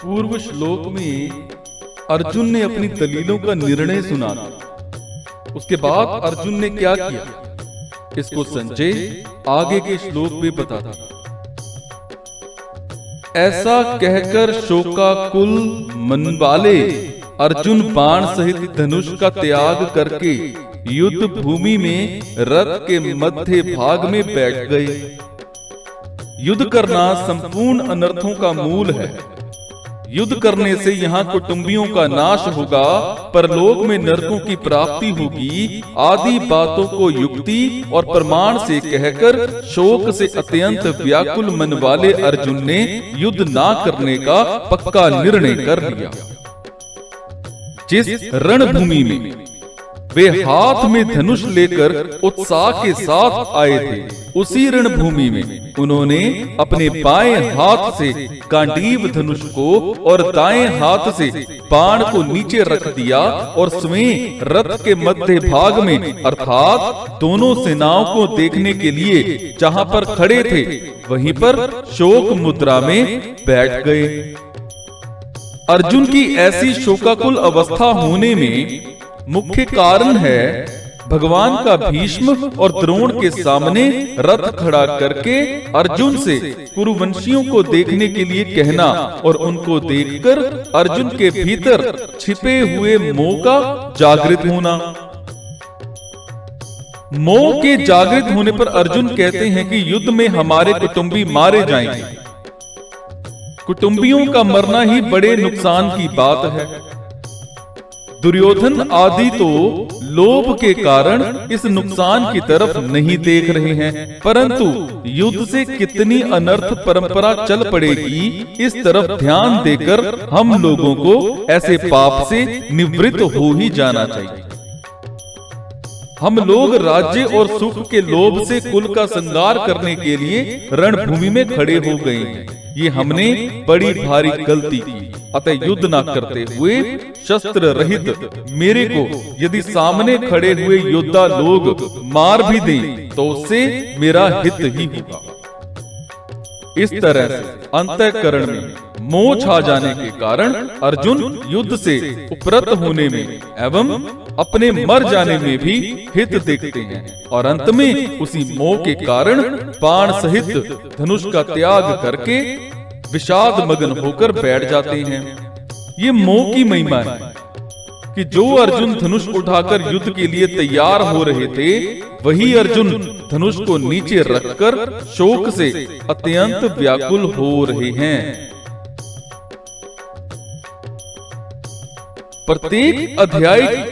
पूर्व श्लोक में अर्जुन ने अपनी दलीलों का निर्णय सुना था। उसके बाद अर्जुन ने क्या किया, इसको संजय आगे के श्लोक में बताता। ऐसा कहकर शोकाकुल मन वाले अर्जुन बाण सहित धनुष का त्याग करके युद्ध भूमि में रथ के मध्य भाग में बैठ गए। युद्ध करना संपूर्ण अनर्थों का मूल है। युद्ध करने से यहाँ कुटुंबियों का नाश होगा, परलोक में नरकों की प्राप्ति होगी आदि बातों को युक्ति और प्रमाण से कहकर शोक से अत्यंत व्याकुल मन वाले अर्जुन ने युद्ध ना करने का पक्का निर्णय कर लिया। जिस रणभूमि में वे हाथ में धनुष लेकर उत्साह के साथ आए थे, उसी रणभूमि में उन्होंने अपने बाएं हाथ से गांडीव धनुष को और दाएं हाथ से बाण को नीचे रख दिया और स्वयं रथ के मध्य भाग में अर्थात दोनों सेनाओं को देखने के लिए जहां पर खड़े थे वहीं पर शोक मुद्रा में बैठ गए। अर्जुन की ऐसी शोकाकुल अवस्था होने में मुख्य कारण है भगवान का भीष्म और द्रोण के सामने रथ खड़ा करके अर्जुन से कुरुवंशियों को देखने के लिए कहना और उनको देखकर अर्जुन के भीतर छिपे हुए मोह का जागृत होना। मोह के जागृत होने पर अर्जुन कहते हैं कि युद्ध में हमारे कुटुंबी मारे जाएंगे। कुटुंबियों का मरना ही बड़े नुकसान की बात है। दुर्योधन आदि तो लोभ के कारण इस नुकसान की तरफ नहीं देख रहे हैं, परंतु युद्ध से कितनी अनर्थ परंपरा चल पड़ेगी इस तरफ ध्यान देकर हम लोगों को ऐसे पाप से निवृत्त हो ही जाना चाहिए। हम लोग राज्य और सुख के लोभ से कुल का संहार करने के लिए रणभूमि में खड़े हो गए हैं। ये हमने बड़ी भारी गलती की। अतः युद्ध न करते हुए शस्त्र रहित मेरे को यदि सामने खड़े हुए योद्धा लोग मार भी दें तो उससे मेरा हित ही होगा। इस तरह से अंतःकरण में मोह छा जाने के कारण अर्जुन युद्ध से उपरत होने में एवं अपने मर जाने में भी हित देखते हैं और अंत में उसी मोह के कारण बाण सहित धनुष का त्याग करके विषाद मग्न होकर बैठ जाते हैं। ये मोह की महिमा है कि जो अर्जुन धनुष उठाकर युद्ध के लिए तैयार हो रहे थे, वही अर्जुन धनुष को नीचे रखकर शोक से अत्यंत व्याकुल हो रहे हैं। प्रत्येक अध्याय की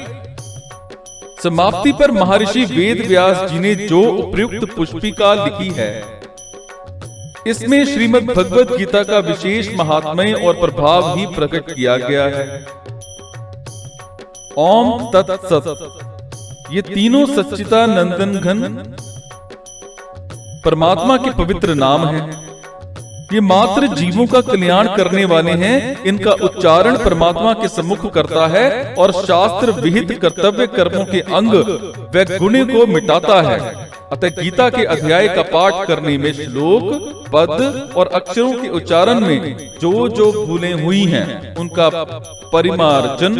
समाप्ति पर महर्षि वेद व्यास जी ने जो उपयुक्त पुष्पिका लिखी है, इसमें श्रीमद् भगवद गीता का विशेष महात्म्य और प्रभाव ही प्रकट किया गया है। ओम तत्सत। ये तीनों सच्चिदानंदन घन परमात्मा के पवित्र नाम हैं। ये मात्र जीवों का कल्याण करने वाले हैं। इनका उच्चारण परमात्मा के सम्मुख करता है और शास्त्र विहित कर्तव्य कर्मों के अंग व गुण को मिटाता है। अतः गीता के अध्याय का पाठ करने में श्लोक, पद और अक्षरों के उच्चारण में जो जो भूलें हुई हैं उनका परिमार्जन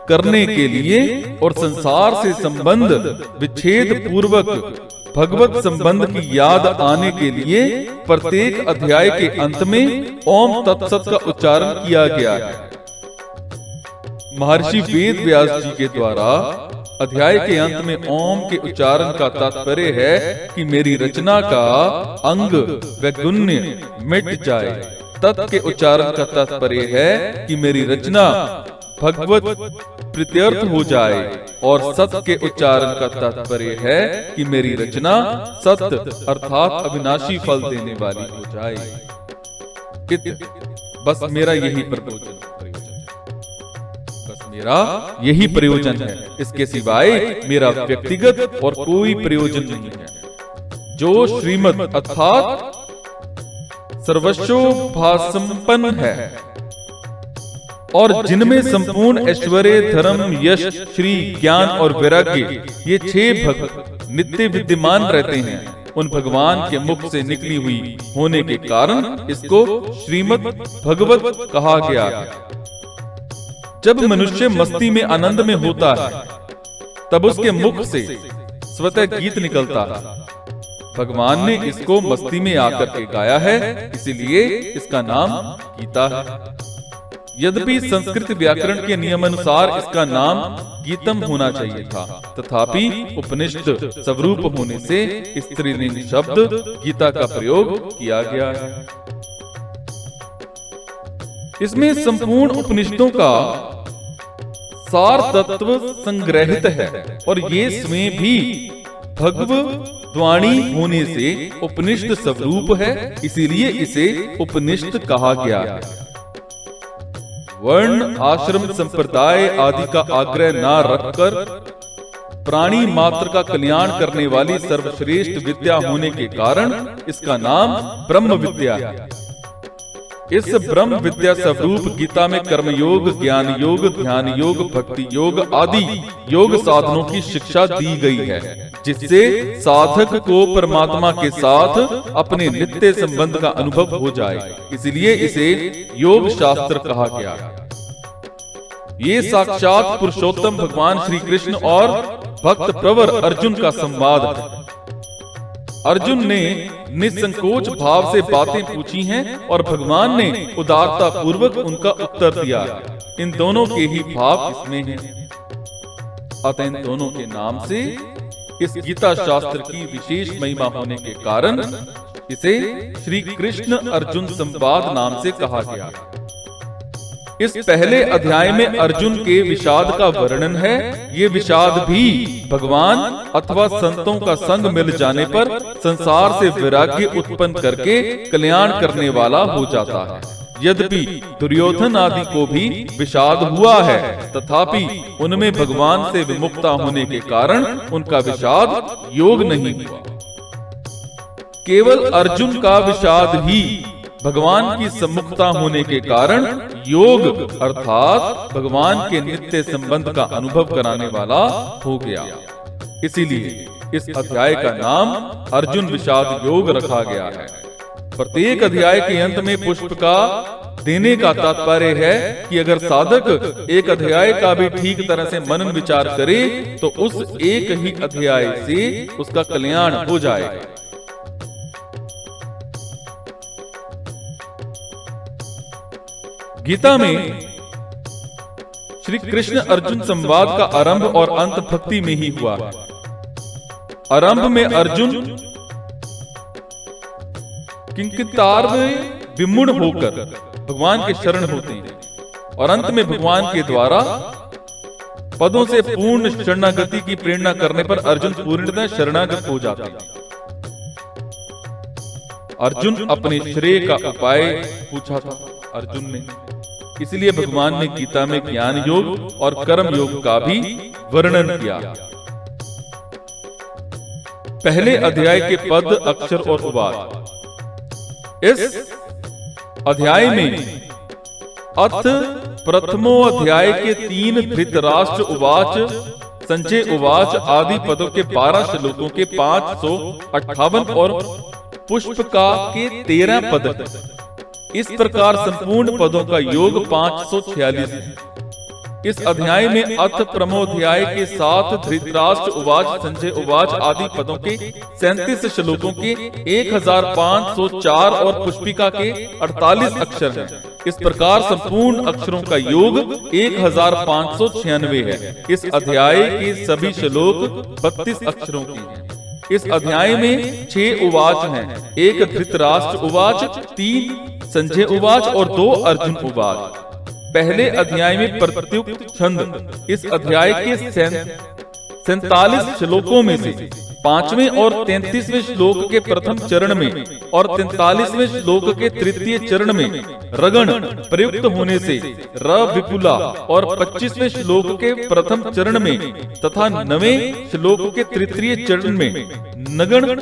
करने के लिए और संसार से संबंध विच्छेद पूर्वक भगवत संबंध की याद आने के लिए प्रत्येक अध्याय के अंत में ओम तत्सत का उच्चारण किया गया है। महर्षि वेद व्यास जी के द्वारा अध्याय के अंत में ओम के उच्चारण का तात्पर्य है कि मेरी रचना का अंग व गुण्य मिट जाए। तत् के उच्चारण का तात्पर्य है कि मेरी रचना भगवत प्रीत्यर्थ हो जाए और सत्य के उच्चारण का तात्पर्य है कि मेरी रचना सत्य अर्थात अविनाशी फल देने वाली हो जाए। बस मेरा यही प्रयोजन यही प्रयोजन है। इसके सिवाय मेरा व्यक्तिगत और कोई प्रयोजन नहीं है। जो श्रीमद् अर्थात सर्वस्वभासंपन्न है और जिनमें संपूर्ण ऐश्वर्य, धर्म, यश, श्री, ज्ञान और वैराग्य ये 6 भक्त नित्य विद्यमान रहते हैं, उन भगवान के मुख से निकली हुई होने के कारण इसको श्रीमद् भगवत कहा गया है। जब मनुष्य मस्ती में आनंद में होता है तब उसके मुख से स्वतः गीत निकलता है। भगवान ने इसको मस्ती में आकर के गाया है, इसीलिए इसका नाम गीता है। यद्यपि संस्कृत व्याकरण के नियमानुसार इसका नाम गीतम होना चाहिए था, तथापि उपनिषद स्वरूप होने से स्त्रीलिंग शब्द गीता का प्रयोग किया गया है। इसमें संपूर्ण उपनिषदों का सार तत्व संग्रहित है और ये स्वयं भी भगवद्वाणी होने से उपनिषद स्वरूप है, इसीलिए इसे उपनिषद कहा गया है। वर्ण आश्रम संप्रदाय आदि का आग्रह न रखकर प्राणी मात्र का कल्याण करने वाली सर्वश्रेष्ठ विद्या होने के कारण इसका नाम ब्रह्म विद्या है। इस ब्रह्म विद्या स्वरूप गीता में कर्मयोग, ज्ञान योग, ध्यान योग, भक्ति योग आदि योग साधनों की शिक्षा दी गई है, जिससे साधक को परमात्मा के साथ अपने नित्य संबंध का अनुभव हो जाए। इसलिए इसे योग शास्त्र कहा गया है। ये साक्षात पुरुषोत्तम भगवान श्री कृष्ण और भक्त प्रवर अर्जुन का संवाद है। अर्जुन ने निसंकोच भाव से बातें पूछी हैं और भगवान ने उदारता पूर्वक उनका उत्तर दिया है। इन दोनों के ही भाव इसमें हैं। अतः इन दोनों के नाम से इस गीता शास्त्र की विशेष महिमा होने के कारण इसे श्री कृष्ण अर्जुन संवाद नाम से कहा गया। इस पहले अध्याय में अर्जुन के विषाद का वर्णन है। ये विषाद भी भगवान अथवा संतों का संग मिल जाने पर संसार से वैराग्य उत्पन्न करके कल्याण करने वाला हो जाता है। यद्यपि दुर्योधन आदि को भी विषाद हुआ है, तथापि उनमें भगवान से विमुक्ता होने के कारण उनका विषाद योग नहीं हुआ। केवल अर्जुन का विषाद ही भगवान की सम्मुखता होने के कारण योग अर्थात भगवान के नित्य संबंध का अनुभव कराने वाला हो गया। इसीलिए इस अध्याय का नाम अर्जुन विषाद योग रखा गया है। प्रत्येक अध्याय के अंत में पुष्प का देने का तात्पर्य है कि अगर साधक एक अध्याय का भी ठीक तरह से मनन विचार करे तो उस एक ही अध्याय से उसका कल्याण हो जाएगा। गीता में श्री कृष्ण अर्जुन संवाद का आरंभ और अंत भक्ति में ही हुआ है। आरंभ में अर्जुन किंकितार में विमुड़ होकर भगवान के शरण होते हैं और अंत में भगवान के द्वारा पदों से पूर्ण शरणागति की प्रेरणा करने पर अर्जुन पूर्णतः शरणागत हो जाते हैं। अर्जुन अपने श्रेय का उपाय पूछा था अर्जुन ने, इसलिए भगवान ने गीता में ज्ञान योग और कर्म योग का भी वर्णन किया। पहले अध्याय के पद, अक्षर और उवाच। इस अध्याय में अथ प्रथमो अध्याय के 3 धृतराष्ट्र उवाच, संजय उवाच आदि पदों के 12 श्लोकों के 558 और पुष्पिका के 13 पद। इस प्रकार संपूर्ण पदों का योग 546 है। इस अध्याय में अथ प्रमोध्याय के 7 धृतराष्ट्र उवाच, संजय उवाच आदि पदों के 37 श्लोकों के 1504 और पुष्पिका के 48 अक्षर हैं। इस प्रकार संपूर्ण अक्षरों का योग 1596 है। इस अध्याय के सभी श्लोक 32 अक्षरों के हैं। इस अध्याय में 6 उवाच हैं, 1 धृतराष्ट्र उवाच, 3 संजय उवाच और 2 अर्जुन उवाच। पहले अध्याय में प्रत्युक्त छंद इस अध्याय के 47 श्लोकों में से 5वें और 33वें श्लोक के प्रथम चरण में और 43वें श्लोक के तृतीय चरण में रगण प्रयुक्त होने से र विपुला और 25वें श्लोक के प्रथम चरण में तथा 9वें श्लोक के तृतीय चरण में नगण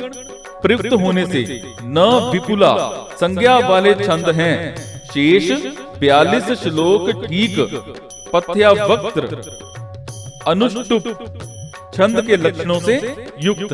प्रयुक्त होने से न विपुला संज्ञा वाले छंद हैं। शेष 42 श्लोक ठीक पथ्यावक्त्र अनुष्टुप छंद के लक्षणों से युक्त।